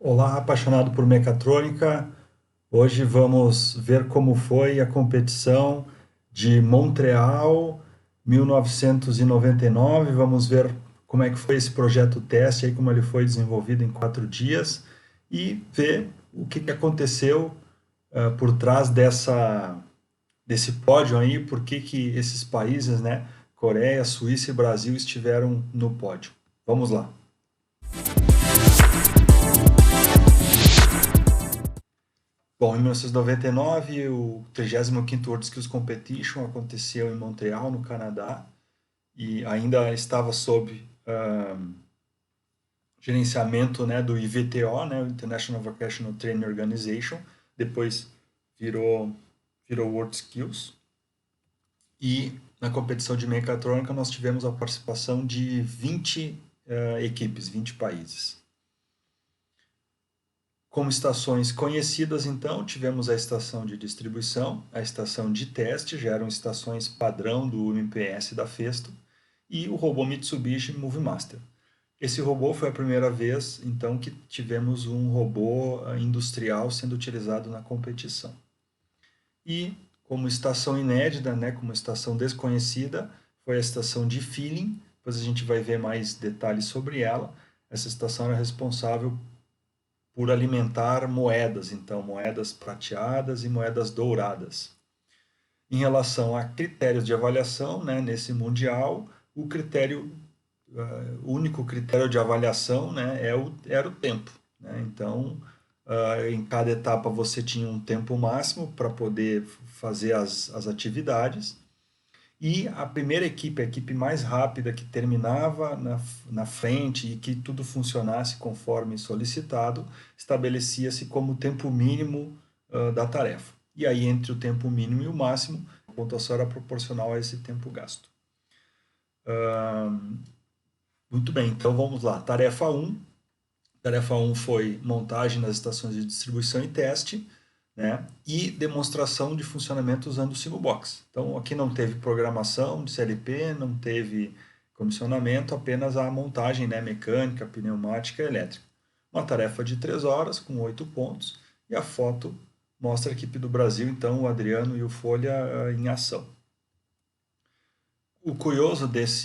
Olá, apaixonado por mecatrônica. Hoje vamos ver como foi a competição de Montreal 1999. Vamos ver como é que foi esse projeto teste, aí, como ele foi desenvolvido em 4 dias e ver o que aconteceu por trás desse pódio aí, por que esses países, né, Coreia, Suíça e Brasil estiveram no pódio. Vamos lá. Bom, em 1999, o 35º World Skills Competition aconteceu em Montreal, no Canadá, e ainda estava sob gerenciamento, né, do IVTO, né, o International Vocational Training Organization, depois virou, virou World Skills, e na competição de mecatrônica nós tivemos a participação de 20 equipes, 20 países. Como estações conhecidas, então, tivemos a estação de distribuição, a estação de teste, já eram estações padrão do UMPS da Festo, e o robô Mitsubishi Movemaster. Esse robô foi a primeira vez, então, que tivemos um robô industrial sendo utilizado na competição. E, como estação inédita, né, como estação desconhecida, foi a estação de Feeling, depois a gente vai ver mais detalhes sobre ela. Essa estação era responsável por alimentar moedas, então moedas prateadas e moedas douradas. Em relação a critérios de avaliação, né, nesse mundial, o único critério de avaliação, né, era o tempo. Né? Então, em cada etapa você tinha um tempo máximo para poder fazer as atividades. E a primeira equipe, a equipe mais rápida que terminava na frente e que tudo funcionasse conforme solicitado, estabelecia-se como tempo mínimo da tarefa. E aí, entre o tempo mínimo e o máximo, a pontuação era proporcional a esse tempo gasto. Muito bem, então vamos lá. Tarefa 1. Tarefa 1 foi montagem das estações de distribuição e teste, né, e demonstração de funcionamento usando o Simubox. Então, aqui não teve programação de CLP, não teve comissionamento, apenas a montagem, né, mecânica, pneumática e elétrica. Uma tarefa de 3 horas, com 8 pontos, e a foto mostra a equipe do Brasil, então, o Adriano e o Folha em ação. O curioso dessa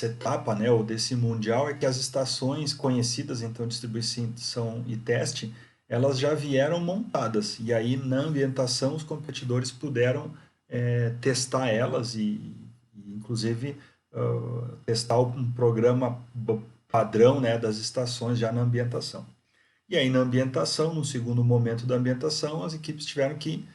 etapa, né, ou desse mundial, é que as estações conhecidas, então distribuição e teste, elas já vieram montadas, e aí na ambientação os competidores puderam testar elas e inclusive testar um programa padrão, né, das estações já na ambientação. E aí na ambientação, no segundo momento da ambientação, as equipes tiveram que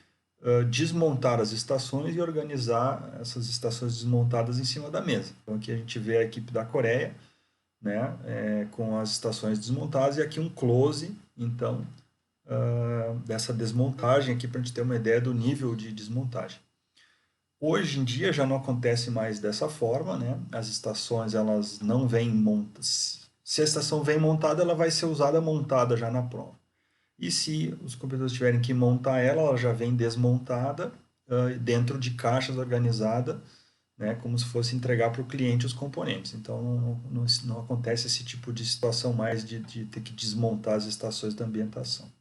desmontar as estações e organizar essas estações desmontadas em cima da mesa. Então aqui a gente vê a equipe da Coreia, né, com as estações desmontadas, e aqui um close, então, dessa desmontagem aqui para a gente ter uma ideia do nível de desmontagem. Hoje em dia já não acontece mais dessa forma, né? As estações elas não vêm montadas. Se a estação vem montada, ela vai ser usada montada já na prova. E se os computadores tiverem que montar ela, ela já vem desmontada dentro de caixas organizadas, né, como se fosse entregar para o cliente os componentes. Então não acontece esse tipo de situação mais de ter que desmontar as estações da ambientação.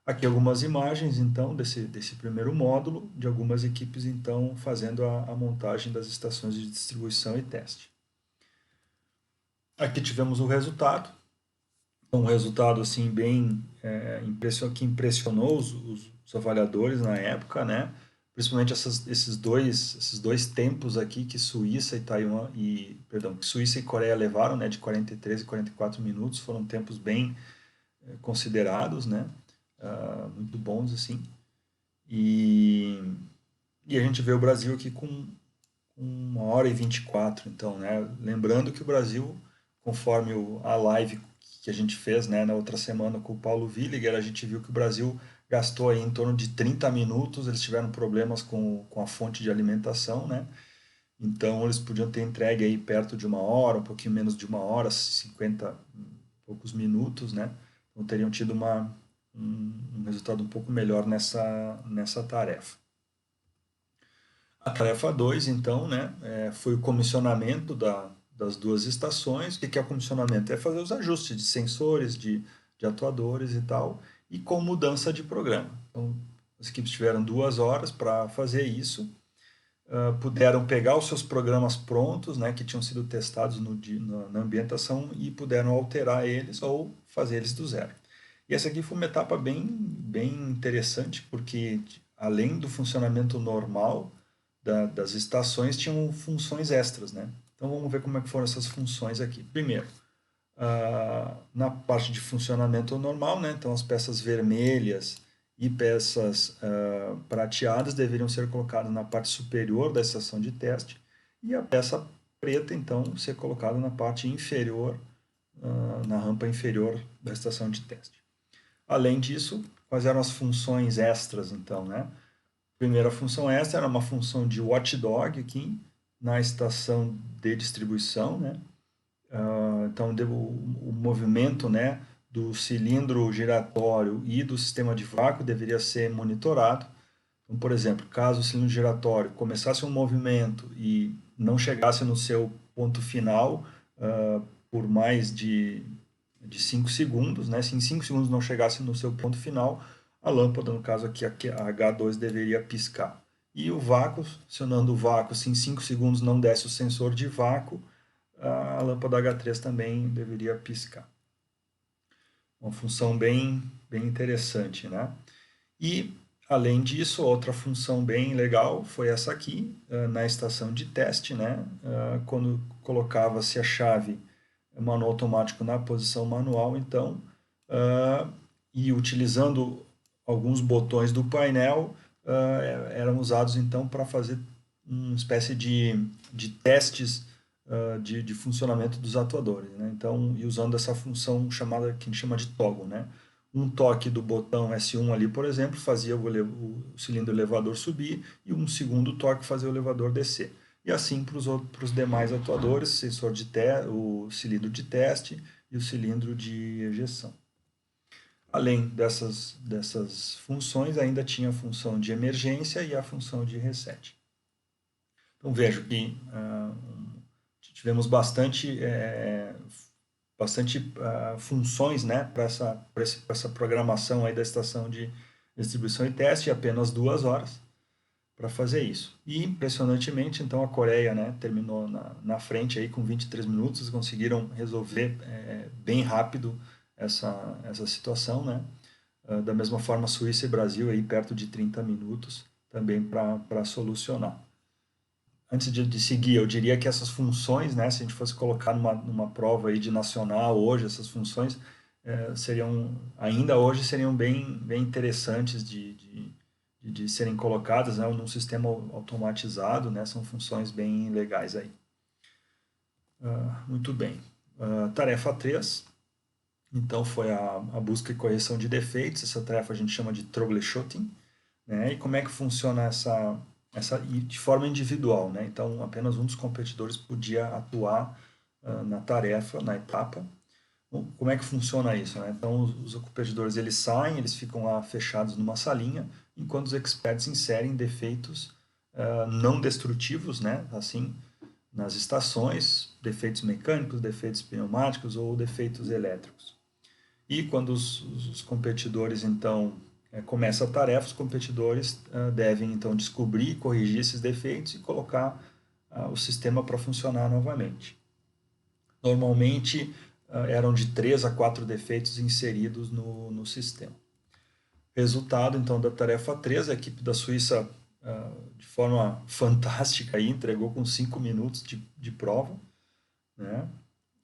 Aqui algumas imagens então desse primeiro módulo, de algumas equipes então fazendo a montagem das estações de distribuição e teste. Aqui tivemos o resultado. Um resultado assim bem que impressionou os avaliadores na época, né? Principalmente esses dois tempos aqui que Suíça e Taiwan que Suíça e Coreia levaram, né, de 43 e 44 minutos, foram tempos bem considerados, né? Muito bons assim. E a gente vê o Brasil aqui com 1 hora e 24, então, né? Lembrando que o Brasil, conforme a live que a gente fez, né, na outra semana com o Paulo Villiger, a gente viu que o Brasil gastou aí em torno de 30 minutos, eles tiveram problemas com a fonte de alimentação, né? Então eles podiam ter entregue aí perto de 1 hora, um pouquinho menos de 1 hora, 50 e poucos minutos, né? Então teriam tido um resultado um pouco melhor nessa tarefa. A tarefa 2, então, né, foi o comissionamento das duas estações. O que é o comissionamento? É fazer os ajustes de sensores, de atuadores e tal, e com mudança de programa. Então, as equipes tiveram 2 horas para fazer isso. Puderam pegar os seus programas prontos, né, que tinham sido testados na ambientação, e puderam alterar eles ou fazer eles do zero. E essa aqui foi uma etapa bem interessante, porque além do funcionamento normal das estações, tinham funções extras, né? Então vamos ver como é que foram essas funções aqui. Primeiro, na parte de funcionamento normal, né? Então as peças vermelhas e peças prateadas deveriam ser colocadas na parte superior da estação de teste, e a peça preta, então, ser colocada na parte inferior, na rampa inferior da estação de teste. Além disso, quais eram as funções extras, então, né? Primeira função extra era uma função de watchdog aqui na estação de distribuição, né? Então, o movimento, né, do cilindro giratório e do sistema de vácuo deveria ser monitorado. Então, por exemplo, caso o cilindro giratório começasse um movimento e não chegasse no seu ponto final por mais de 5 segundos, né? Se em 5 segundos não chegasse no seu ponto final, a lâmpada, no caso aqui, a H2, deveria piscar. E o vácuo, acionando o vácuo, se em 5 segundos não desse o sensor de vácuo, a lâmpada H3 também deveria piscar. Uma função bem interessante, né? E, além disso, outra função bem legal foi essa aqui, na estação de teste, né? Quando colocava-se a chave manual automático na posição manual, então, e utilizando alguns botões do painel, eram usados, então, para fazer uma espécie de testes de funcionamento dos atuadores, né? Então, e usando essa função chamada, que a gente chama de toggle, né? Um toque do botão S1 ali, por exemplo, fazia o cilindro elevador subir, e um segundo toque fazia o elevador descer. E assim para os demais atuadores, sensor o cilindro de teste e o cilindro de ejeção. Além dessas funções, ainda tinha a função de emergência e a função de reset. Então vejo que tivemos bastante funções, né, para essa programação aí da estação de distribuição e teste, e apenas 2 horas para fazer isso. E, impressionantemente, então, a Coreia, né, terminou na frente aí com 23 minutos, eles conseguiram resolver bem rápido essa situação, né? Da mesma forma, Suíça e Brasil aí perto de 30 minutos também para solucionar. Antes de seguir, eu diria que essas funções, né, se a gente fosse colocar numa prova aí de nacional hoje, essas funções ainda hoje seriam bem interessantes de serem colocadas, né, num sistema automatizado, né, são funções bem legais aí. Muito bem. Tarefa 3, então, foi a busca e correção de defeitos. Essa tarefa a gente chama de troubleshooting, né? E como é que funciona essa de forma individual, né? Então, apenas um dos competidores podia atuar na tarefa, na etapa. Bom, como é que funciona isso, né? Então, os competidores, eles saem, eles ficam lá fechados numa salinha, enquanto os experts inserem defeitos não destrutivos, né? Assim, nas estações, defeitos mecânicos, defeitos pneumáticos ou defeitos elétricos. E quando os competidores, então, começam a tarefa, os competidores devem, então, descobrir e corrigir esses defeitos e colocar o sistema para funcionar novamente. Normalmente, eram de 3 a 4 defeitos inseridos no sistema. Resultado, então, da tarefa 3, a equipe da Suíça, de forma fantástica, aí, entregou com 5 minutos de prova, né?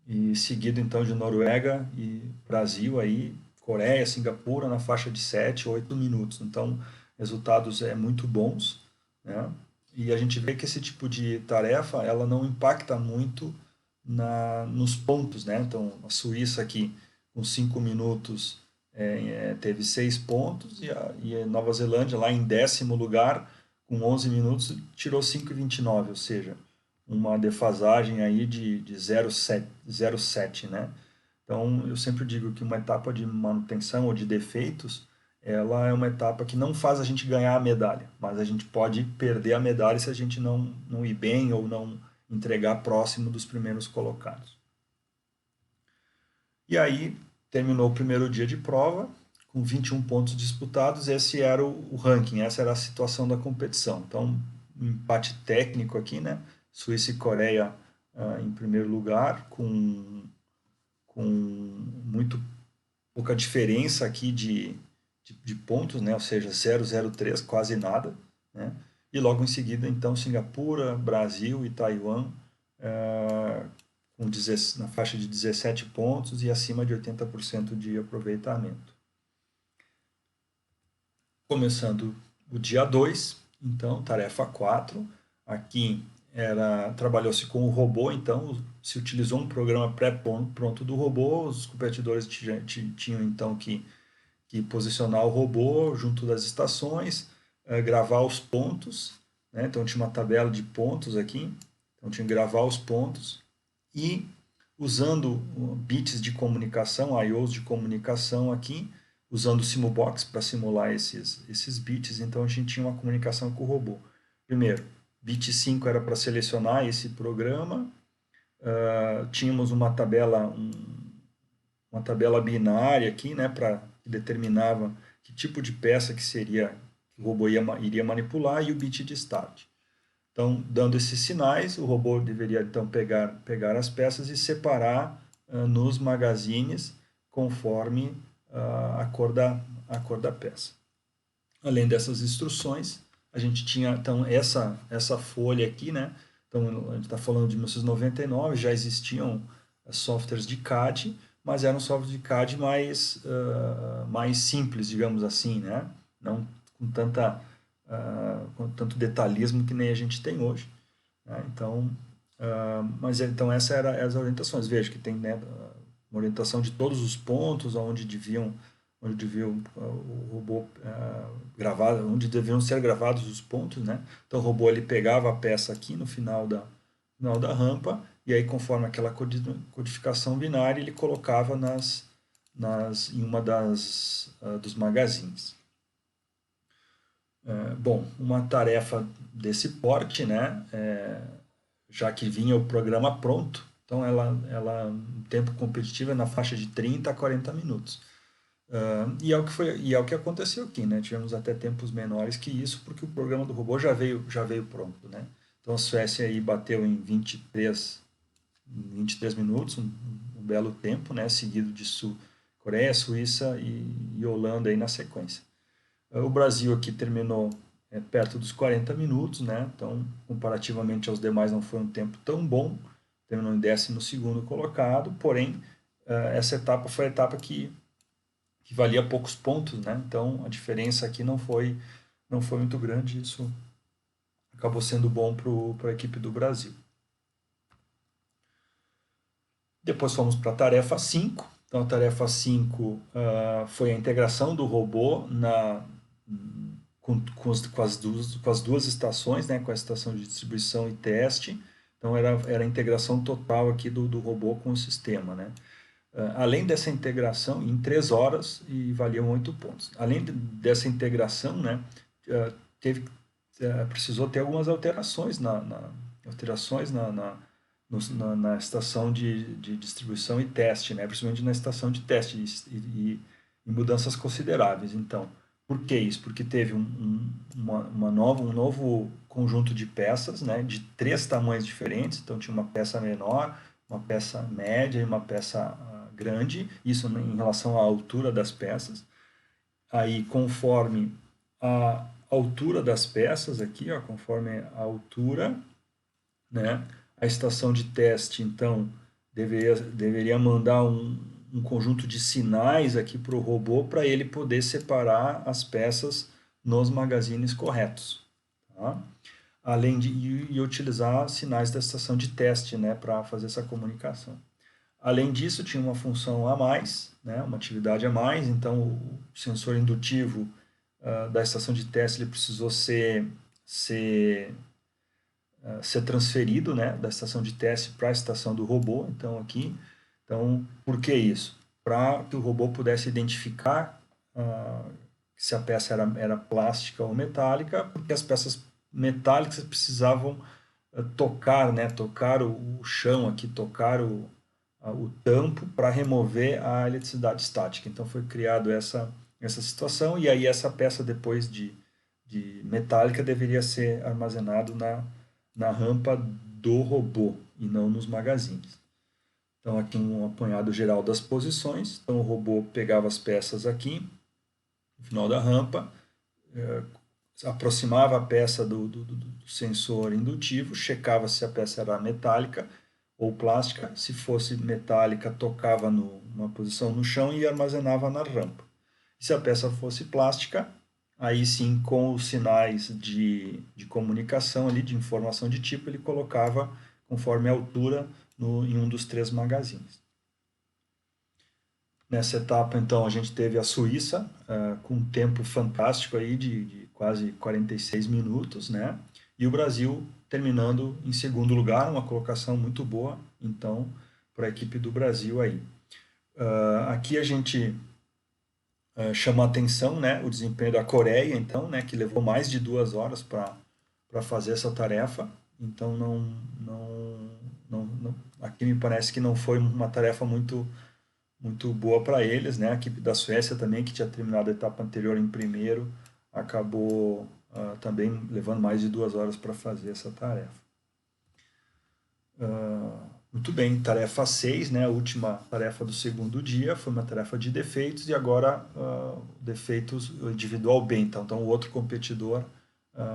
E seguido, então, de Noruega e Brasil, aí, Coreia, Singapura, na faixa de 7, 8 minutos. Então, resultados muito bons, né? E a gente vê que esse tipo de tarefa, ela não impacta muito nos pontos, né? Então, a Suíça aqui, com 5 minutos, teve 6 pontos, e a Nova Zelândia, lá em 10º lugar, com 11 minutos, tirou 5,29, ou seja, uma defasagem aí de 0,7, né? Então, eu sempre digo que uma etapa de manutenção ou de defeitos, ela é uma etapa que não faz a gente ganhar a medalha, mas a gente pode perder a medalha se a gente não ir bem ou não entregar próximo dos primeiros colocados. E aí terminou o primeiro dia de prova, com 21 pontos disputados, esse era o ranking, essa era a situação da competição. Então, um empate técnico aqui, né? Suíça e Coreia em primeiro lugar, com muito pouca diferença aqui de pontos, né? Ou seja, 0,03, quase nada, né? E logo em seguida, então, Singapura, Brasil e Taiwan na faixa de 17 pontos e acima de 80% de aproveitamento. Começando o dia 2, então, tarefa 4, aqui trabalhou-se com o robô, então se utilizou um programa pré-pronto do robô, os competidores tinham então que posicionar o robô junto das estações, gravar os pontos, né? Então tinha uma tabela de pontos aqui, então tinha que gravar os pontos e usando bits de comunicação, I/Os de comunicação aqui, usando o Simubox para simular esses bits, então a gente tinha uma comunicação com o robô. Primeiro, bit 5 era para selecionar esse programa, tínhamos uma tabela binária aqui, né, que determinava que tipo de peça que o robô iria manipular e o bit de start. Então, dando esses sinais, o robô deveria então pegar as peças e separar nos magazines conforme a cor da peça. Além dessas instruções, a gente tinha então essa folha aqui, né? Então, a gente está falando de 1999, já existiam softwares de CAD, mas eram softwares de CAD mais simples, digamos assim, né? Não com com tanto detalhismo que nem a gente tem hoje, né? Então, então essa era as orientações. Veja que tem, né, uma orientação de todos os pontos onde devia o robô gravar, onde deviam ser gravados os pontos, né? Então o robô ele pegava a peça aqui no final da rampa e aí conforme aquela codificação binária ele colocava em uma dos magazines. Bom, uma tarefa desse porte, né? Já que vinha o programa pronto, então o tempo competitivo é na faixa de 30 a 40 minutos. E é o que aconteceu aqui, né? Tivemos até tempos menores que isso, porque o programa do robô já veio pronto, né? Então a Suécia aí bateu em 23 minutos, um belo tempo, né? Seguido de Coreia, Suíça e Holanda aí na sequência. O Brasil aqui terminou perto dos 40 minutos, né? Então, comparativamente aos demais, não foi um tempo tão bom. Terminou em 12º colocado, porém, essa etapa foi a etapa que valia poucos pontos, né? Então, a diferença aqui não foi muito grande. Isso acabou sendo bom para a equipe do Brasil. Depois fomos para a tarefa 5. Então, a tarefa 5 foi a integração do robô com as duas estações, né, com a estação de distribuição e teste. Então, era a integração total aqui do robô com o sistema, né? Além dessa integração, em 3 horas, e valiam 8 pontos. Além dessa integração, né, precisou ter algumas alterações na estação de distribuição e teste, né, principalmente na estação de teste, e mudanças consideráveis. Então, por que isso? Porque teve um novo conjunto de peças, né, de 3 tamanhos diferentes. Então, tinha uma peça menor, uma peça média e uma peça grande, isso em relação à altura das peças. Aí, conforme a altura das peças aqui, ó, conforme a altura, né, a estação de teste, então, deveria mandar um conjunto de sinais aqui para o robô para ele poder separar as peças nos magazines corretos, tá? Além de utilizar sinais da estação de teste, né, para fazer essa comunicação. Além disso, tinha uma função a mais, né, uma atividade a mais, então o sensor indutivo da estação de teste ele precisou ser transferido, né, da estação de teste para a estação do robô. Então, por que isso? Para que o robô pudesse identificar se a peça era plástica ou metálica, porque as peças metálicas precisavam tocar, né, tocar o chão aqui, tocar o tampo para remover a eletricidade estática. Então foi criado essa situação e aí essa peça depois de metálica deveria ser armazenado na rampa do robô e não nos magazines. Então aqui um apanhado geral das posições. Então o robô pegava as peças aqui, no final da rampa, aproximava a peça do sensor indutivo, checava se a peça era metálica ou plástica. Se fosse metálica, tocava numa posição no chão e armazenava na rampa. Se a peça fosse plástica, aí sim, com os sinais de comunicação ali, de informação de tipo, ele colocava conforme a altura em um dos 3 magazines. Nessa etapa, então, a gente teve a Suíça, com um tempo fantástico aí de quase 46 minutos, né? E o Brasil terminando em segundo lugar, uma colocação muito boa, então, para a equipe do Brasil aí. Aqui a gente chama a atenção, né, o desempenho da Coreia, então, né, que levou mais de 2 horas para fazer essa tarefa. Então, aqui me parece que não foi uma tarefa muito boa para eles, né? A equipe da Suécia também, que tinha terminado a etapa anterior em primeiro, acabou também levando mais de 2 horas para fazer essa tarefa. Muito bem, tarefa 6, né? A última tarefa do segundo dia, foi uma tarefa de defeitos e agora defeitos individual B. Então o outro competidor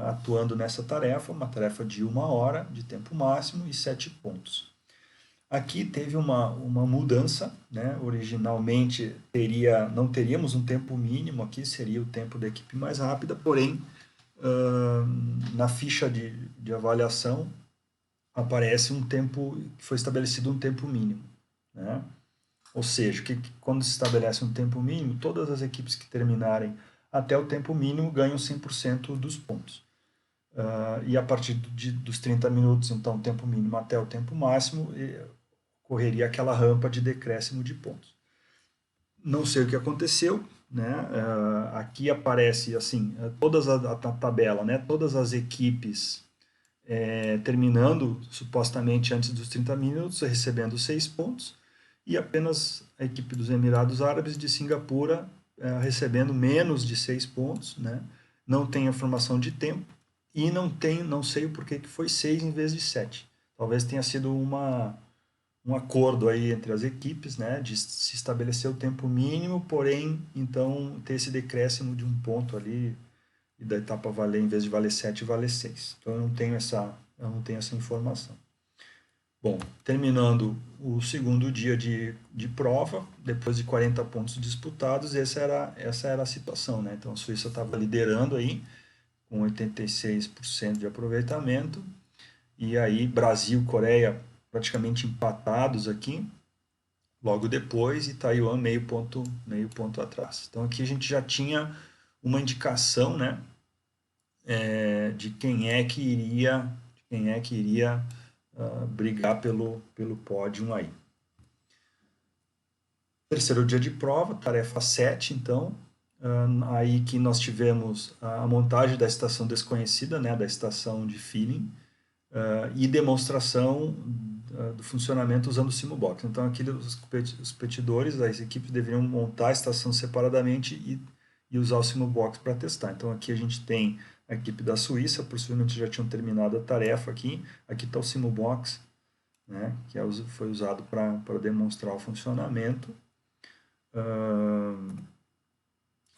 atuando nessa tarefa, uma tarefa de 1 hora de tempo máximo e 7 pontos. Aqui teve uma mudança, né? Originalmente não teríamos um tempo mínimo aqui, seria o tempo da equipe mais rápida, porém na ficha de avaliação aparece um tempo, que foi estabelecido um tempo mínimo, né? Ou seja, quando se estabelece um tempo mínimo, todas as equipes que terminarem até o tempo mínimo ganham 100% dos pontos. E a partir dos 30 minutos, então, tempo mínimo até o tempo máximo, correria aquela rampa de decréscimo de pontos. Não sei o que aconteceu, né? Aqui aparece assim, todas a tabela, né? Todas as equipes terminando supostamente antes dos 30 minutos, recebendo 6 pontos, e apenas a equipe dos Emirados Árabes de Singapura recebendo menos de 6 pontos, né? Não tem informação de tempo e não sei o porquê que foi 6 em vez de 7. Talvez tenha sido um acordo aí entre as equipes, né, de se estabelecer o tempo mínimo, porém, então, ter esse decréscimo de 1 ponto ali, e da etapa valer, em vez de valer 7, valer 6. Então, eu não tenho essa informação. Bom, terminando o segundo dia de prova, depois de 40 pontos disputados, essa era a situação, né? Então, a Suíça estava liderando aí, com 86% de aproveitamento, e aí Brasil, Coreia, praticamente empatados aqui, logo depois, e Taiwan meio ponto atrás. Então aqui a gente já tinha uma indicação, né, de quem é que iria brigar pelo pódio aí. Terceiro dia de prova, tarefa 7, então, aí que nós tivemos a montagem da estação desconhecida, né, da estação de feeling, e demonstração do funcionamento usando o Simubox. Então, aqui os competidores, as equipes deveriam montar a estação separadamente e usar o Simubox para testar. Então, aqui a gente tem a equipe da Suíça, possivelmente já tinham terminado a tarefa aqui. Aqui está o Simubox, né, que foi usado para demonstrar o funcionamento.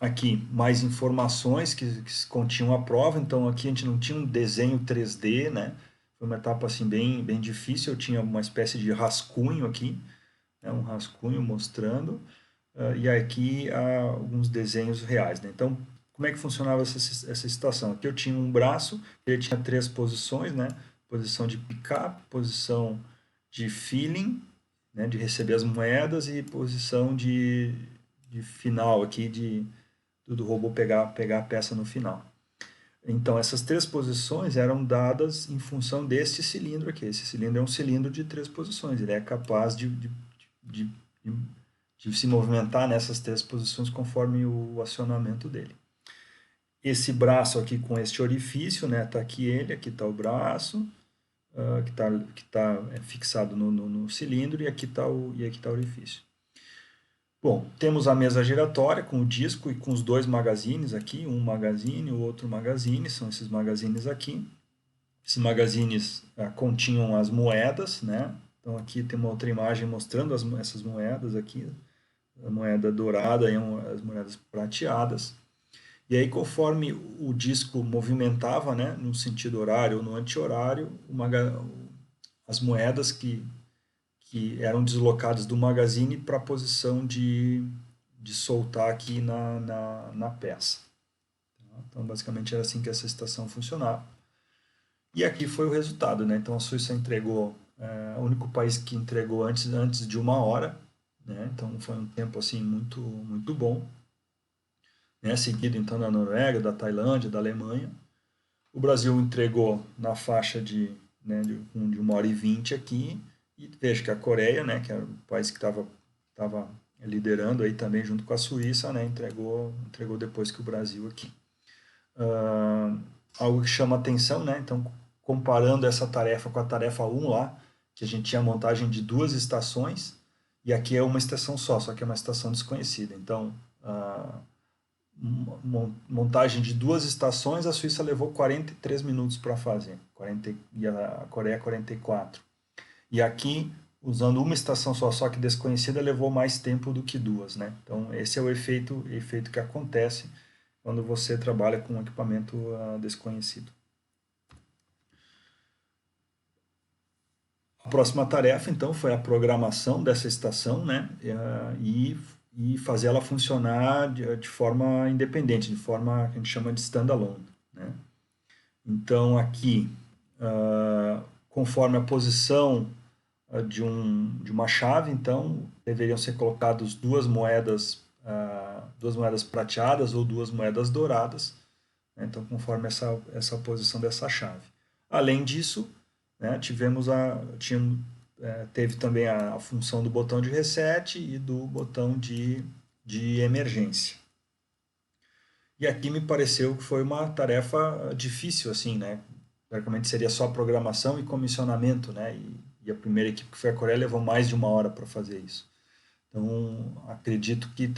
Aqui, mais informações que continham a prova. Então, aqui a gente não tinha um desenho 3D, né? Foi uma etapa assim bem difícil. Eu tinha uma espécie de rascunho aqui, né? Um rascunho mostrando, e aqui há alguns desenhos reais, né? Então, como é que funcionava essa situação? Aqui eu tinha um braço, ele tinha 3 posições, né? Posição de pick-up, posição de feeling, né? De receber as moedas, e posição de final aqui, do robô pegar a peça no final. Então, essas 3 posições eram dadas em função deste cilindro aqui. Esse cilindro é um cilindro de 3 posições. Ele é capaz de se movimentar nessas 3 posições conforme o acionamento dele. Esse braço aqui com este orifício, né? Tá aqui ele, aqui está o braço. que tá fixado no cilindro, e aqui está o orifício. Bom, temos a mesa giratória com o disco e com os dois magazines aqui, um magazine, o outro magazine, são esses magazines aqui. Esses magazines continham as moedas, né? Então aqui tem uma outra imagem mostrando essas moedas aqui, a moeda dourada e as moedas prateadas. E aí, conforme o disco movimentava, né, no sentido horário ou no anti-horário, as moedas que eram deslocadas do magazine para a posição de soltar aqui na peça. Então, basicamente, era assim que essa estação funcionava. E aqui foi o resultado, né? Então, a Suíça entregou, o único país que entregou antes de 1 hora, né? Então, foi um tempo, assim, muito, muito bom. Né? Seguido, então, da Noruega, da Tailândia, da Alemanha. O Brasil entregou na faixa de 1h20 aqui. E veja que a Coreia, né, que era o país que estava liderando aí também junto com a Suíça, né, entregou depois que o Brasil aqui. Algo que chama atenção, né, então comparando essa tarefa com a tarefa 1 lá, que a gente tinha a montagem de 2 estações, e aqui é uma estação só que é uma estação desconhecida. Então, montagem de 2 estações, a Suíça levou 43 minutos para fazer, e a Coreia 44. E aqui, usando uma estação só que desconhecida, levou mais tempo do que 2, né? Então, esse é o efeito que acontece quando você trabalha com um equipamento desconhecido. A próxima tarefa, então, foi a programação dessa estação, né? E fazer ela funcionar de forma independente, de forma que a gente chama de standalone, né? Então, aqui, conforme a posição de uma chave, então deveriam ser colocadas duas moedas prateadas ou 2 moedas douradas, né? Então, conforme essa posição dessa chave. Além disso, né, teve também a função do botão de reset e do botão de emergência. E aqui me pareceu que foi uma tarefa difícil, assim, né? Praticamente seria só programação e comissionamento, né? E a primeira equipe, que foi a Coreia, levou mais de 1 hora para fazer isso. Então, acredito que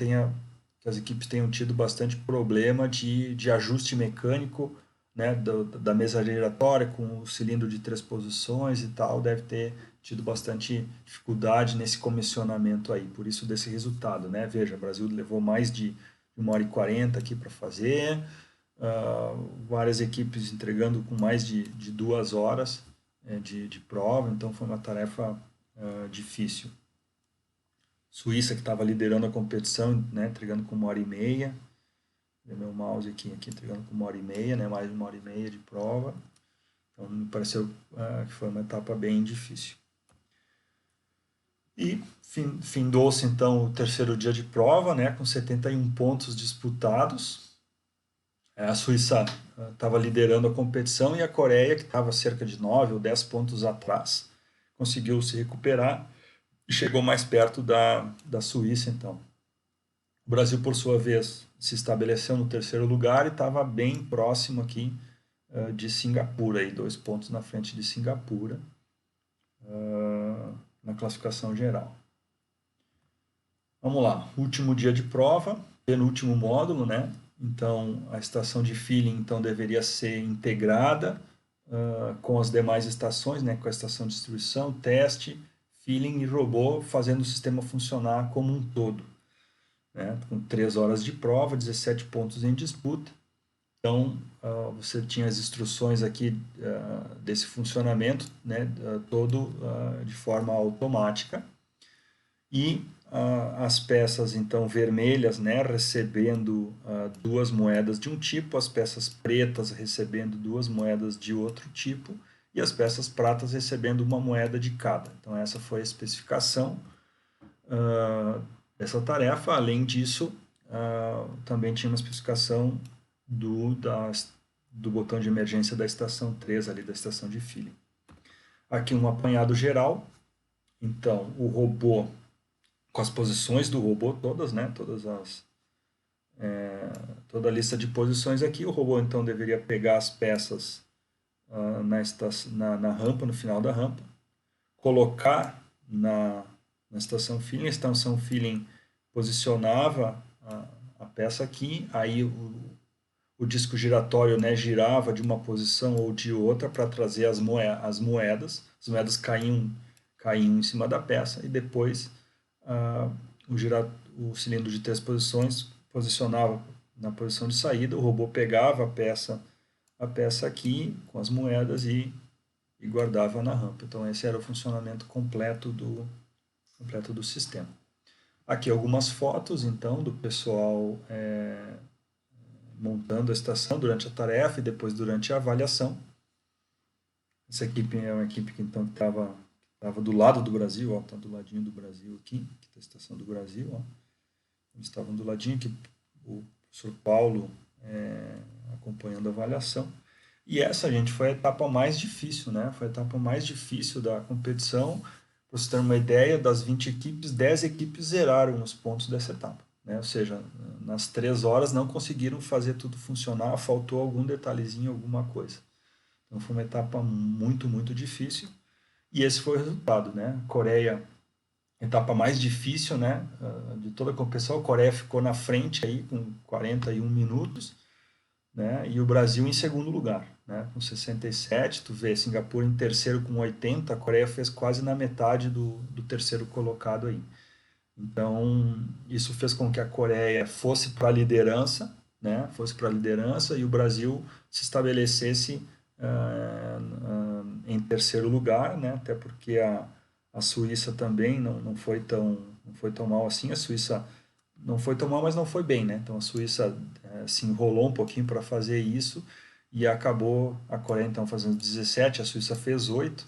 as equipes tenham tido bastante problema de ajuste mecânico, né, da mesa giratória com o cilindro de 3 posições e tal, deve ter tido bastante dificuldade nesse comissionamento aí, por isso desse resultado, né? Veja, o Brasil levou mais de 1h40 aqui para fazer, várias equipes entregando com mais de 2 horas de prova, então foi uma tarefa difícil. Suíça, que estava liderando a competição, né, entregando com 1h30. Meu mouse aqui entregando com 1h30, né, mais de 1h30 de prova. Então, me pareceu que foi uma etapa bem difícil. E findou-se, então, o terceiro dia de prova, né, com 71 pontos disputados. A Suíça estava liderando a competição e a Coreia, que estava cerca de 9 ou 10 pontos atrás, conseguiu se recuperar e chegou mais perto da Suíça, então. O Brasil, por sua vez, se estabeleceu no terceiro lugar e estava bem próximo aqui de Singapura, aí, 2 pontos na frente de Singapura, na classificação geral. Vamos lá, último dia de prova, penúltimo módulo, né? Então, a estação de feeling então, deveria ser integrada com as demais estações, né? Com a estação de distribuição, teste, feeling e robô, fazendo o sistema funcionar como um todo. Né? Com 3 horas de prova, 17 pontos em disputa. Então, você tinha as instruções aqui desse funcionamento, né? Todo de forma automática. E as peças, então, vermelhas, né? Recebendo 2 moedas de um tipo, as peças pretas recebendo 2 moedas de outro tipo, e as peças pratas recebendo 1 moeda de cada. Então, essa foi a especificação dessa tarefa. Além disso, também tinha uma especificação do botão de emergência da estação 3, ali da estação de feeling. Aqui um apanhado geral. Então, o robô, com as posições do robô todas, né? Toda a lista de posições aqui. O robô, então, deveria pegar as peças na rampa, no final da rampa, colocar na estação filling, a estação filling posicionava a peça aqui, aí o disco giratório, né, girava de uma posição ou de outra para trazer as moedas caíam em cima da peça, e depois ah, o cilindro de 3 posições posicionava na posição de saída, o robô pegava a peça aqui com as moedas e guardava na rampa. Então esse era o funcionamento completo do sistema. Aqui algumas fotos então do pessoal montando a estação durante a tarefa e depois durante a avaliação. Essa equipe é uma equipe que então estava do lado do Brasil, está do ladinho do Brasil aqui está a estação do Brasil. Ó. Eles estavam do ladinho, aqui o professor Paulo acompanhando a avaliação. E essa, gente, foi a etapa mais difícil, né? Foi a etapa mais difícil da competição. Para você ter uma ideia, das 20 equipes, 10 equipes zeraram os pontos dessa etapa. Né? Ou seja, nas 3 horas não conseguiram fazer tudo funcionar, faltou algum detalhezinho, alguma coisa. Então foi uma etapa muito, muito difícil. E esse foi o resultado, né? Coreia, etapa mais difícil, né? De toda a competição, a Coreia ficou na frente aí com 41 minutos. Né? E o Brasil em segundo lugar, né? Com 67, tu vê Singapura em terceiro com 80, a Coreia fez quase na metade do terceiro colocado aí. Então, isso fez com que a Coreia fosse para a liderança, né? Fosse para a liderança e o Brasil se estabelecesse em terceiro lugar, né? Até porque a Suíça também não foi tão mal assim, a Suíça não foi tão mal, mas não foi bem, né? Então a Suíça se enrolou um pouquinho para fazer isso e acabou a Coreia então fazendo 17, a Suíça fez 8.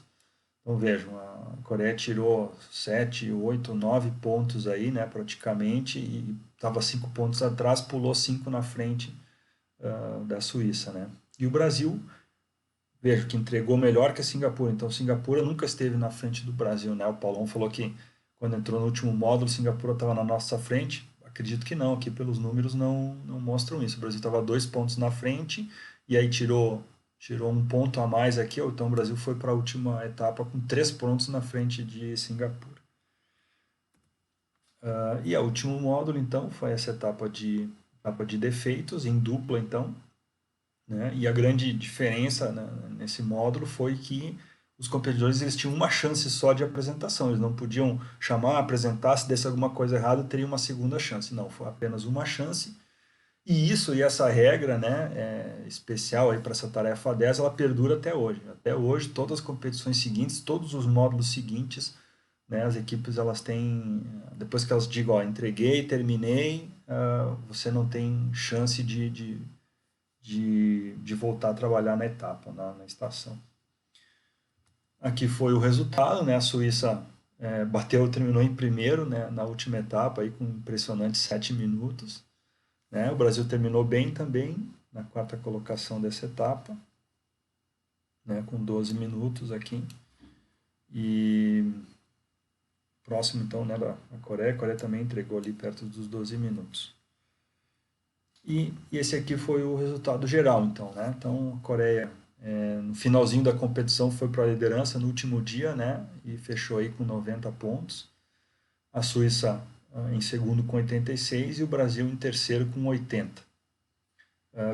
Então vejam, a Coreia tirou 7, 8, 9 pontos aí, né, praticamente, e estava 5 pontos atrás, pulou 5 na frente da Suíça, né? E o Brasil, vejo que entregou melhor que a Singapura. Então Singapura nunca esteve na frente do Brasil, né? O Paulão falou que quando entrou no último módulo, Singapura estava na nossa frente. Acredito que não, aqui pelos números não mostram isso. O Brasil estava 2 pontos na frente e aí tirou 1 ponto a mais aqui. Então o Brasil foi para a última etapa com 3 pontos na frente de Singapura. E o último módulo, então, foi essa etapa de defeitos em dupla, então. Né? E a grande diferença, né, nesse módulo foi que os competidores eles tinham uma chance só de apresentação, eles não podiam chamar, apresentar, se desse alguma coisa errada, teria uma segunda chance. Não, foi apenas uma chance. E essa regra, né, especial para essa tarefa 10, ela perdura até hoje. Até hoje, todas as competições seguintes, todos os módulos seguintes, né, as equipes elas têm, depois que elas digam, ó, entreguei, terminei, você não tem chance de voltar a trabalhar na etapa, na estação. Aqui foi o resultado, né? A Suíça terminou em primeiro, né, na última etapa, aí, com impressionantes 7 minutos. Né? O Brasil terminou bem também, na quarta colocação dessa etapa, né, com 12 minutos aqui. E próximo, então, né, da Coreia. A Coreia também entregou ali perto dos 12 minutos. E esse aqui foi o resultado geral, então, né? Então, a Coreia, no finalzinho da competição, foi para a liderança no último dia, né? E fechou aí com 90 pontos. A Suíça em segundo com 86 e o Brasil em terceiro com 80.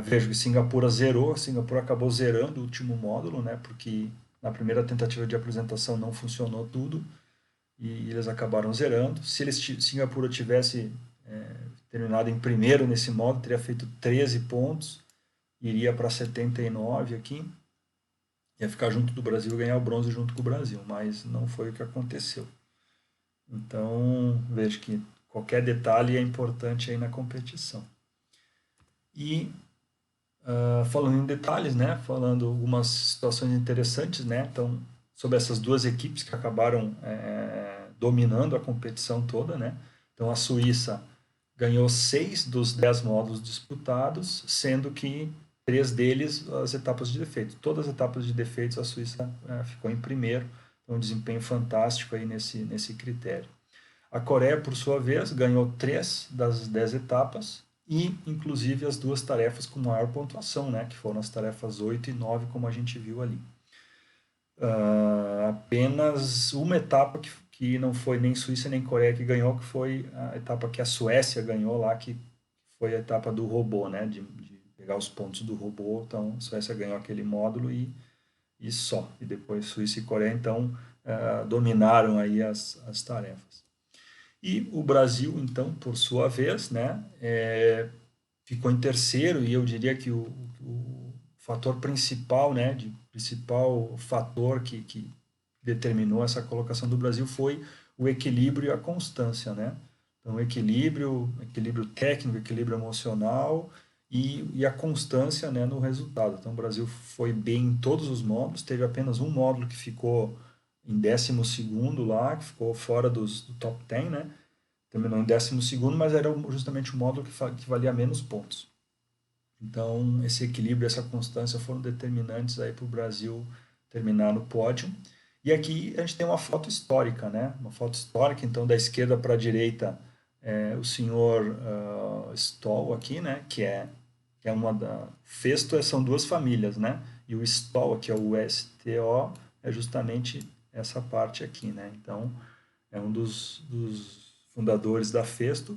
Vejo que Singapura zerou, Singapura acabou zerando o último módulo, né? Porque na primeira tentativa de apresentação não funcionou tudo e eles acabaram zerando. Se Singapura tivesse terminado em primeiro nesse módulo, teria feito 13 pontos, iria para 79 aqui, ia ficar junto do Brasil e ganhar o bronze junto com o Brasil, mas não foi o que aconteceu. Então, vejo que qualquer detalhe é importante aí na competição. E falando em detalhes, né, falando algumas situações interessantes, né, então, sobre essas duas equipes que acabaram dominando a competição toda, né, então a Suíça ganhou 6 dos 10 módulos disputados, sendo que 3 deles as etapas de defeito. Todas as etapas de defeitos a Suíça ficou em primeiro, então um desempenho fantástico aí nesse critério. A Coreia, por sua vez, ganhou 3 das 10 etapas e, inclusive, as duas tarefas com maior pontuação, né, que foram as tarefas 8 e 9, como a gente viu ali. Apenas uma etapa que não foi nem Suíça nem Coreia que ganhou, que foi a etapa que a Suécia ganhou lá, que foi a etapa do robô, né, de pegar os pontos do robô. Então, a Suécia ganhou aquele módulo e só. E depois Suíça e Coreia, então, dominaram aí as tarefas. E o Brasil, então, por sua vez, né, ficou em terceiro, e eu diria que o fator principal, né, principal fator que determinou essa colocação do Brasil foi o equilíbrio e a constância, né? Então, equilíbrio técnico, equilíbrio emocional e a constância, né, no resultado. Então, o Brasil foi bem em todos os módulos, teve apenas um módulo que ficou em 12º lá, que ficou fora do top 10, né? Terminou em 12º, mas era justamente o módulo que valia menos pontos. Então, esse equilíbrio, essa constância foram determinantes aí para o Brasil terminar no pódio. E aqui a gente tem uma foto histórica, né? Uma foto histórica, então, da esquerda para a direita, o senhor Stoll aqui, né? Que é uma da... Festo são duas famílias, né? E o Stoll, que é o STO, é justamente essa parte aqui, né? Então, é um dos fundadores da Festo.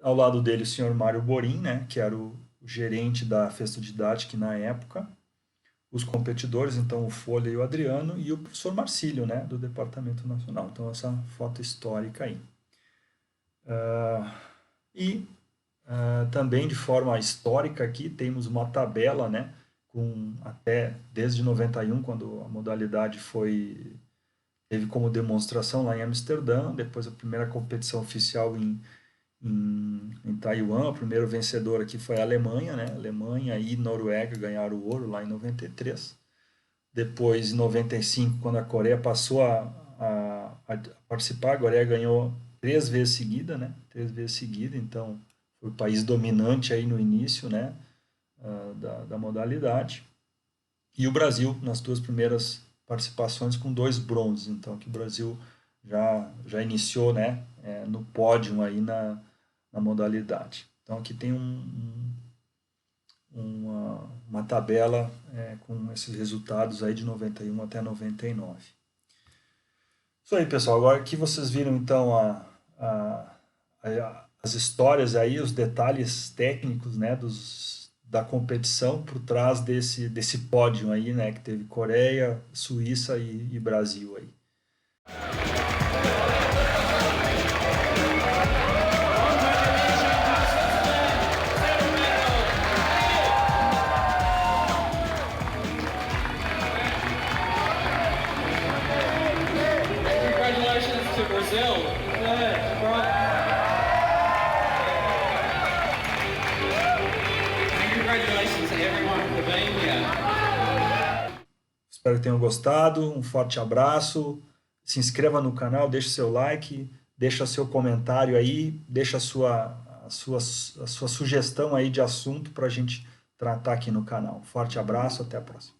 Ao lado dele, o senhor Mário Borim, né? Que era o gerente da Festo Didática na época. Os competidores, então, o Folha e o Adriano, e o professor Marcílio, né, do Departamento Nacional. Então, essa foto histórica aí. Também, de forma histórica, aqui temos uma tabela, né, com até desde 91, quando a modalidade teve como demonstração lá em Amsterdã, depois a primeira competição oficial em Taiwan. O primeiro vencedor aqui foi a Alemanha, né? Alemanha e Noruega ganharam o ouro lá em 93. Depois, em 95, quando a Coreia passou a participar, a Coreia ganhou 3 vezes seguida, né? 3 vezes seguida, então foi o país dominante aí no início, né? Da modalidade. E o Brasil, nas 2 primeiras participações, com 2 bronzes. Então, que o Brasil já iniciou, né? No pódio aí na modalidade. Então, aqui tem uma tabela com esses resultados aí de 91 até 99. Isso aí, pessoal. Agora que vocês viram, então, as histórias aí, os detalhes técnicos, né, da competição por trás desse pódio aí, né, que teve Coreia, Suíça e Brasil aí. Espero que tenham gostado. Um forte abraço. Se inscreva no canal, deixe seu like, deixa seu comentário aí, deixa a sua sugestão aí de assunto para a gente tratar aqui no canal. Forte abraço, até a próxima.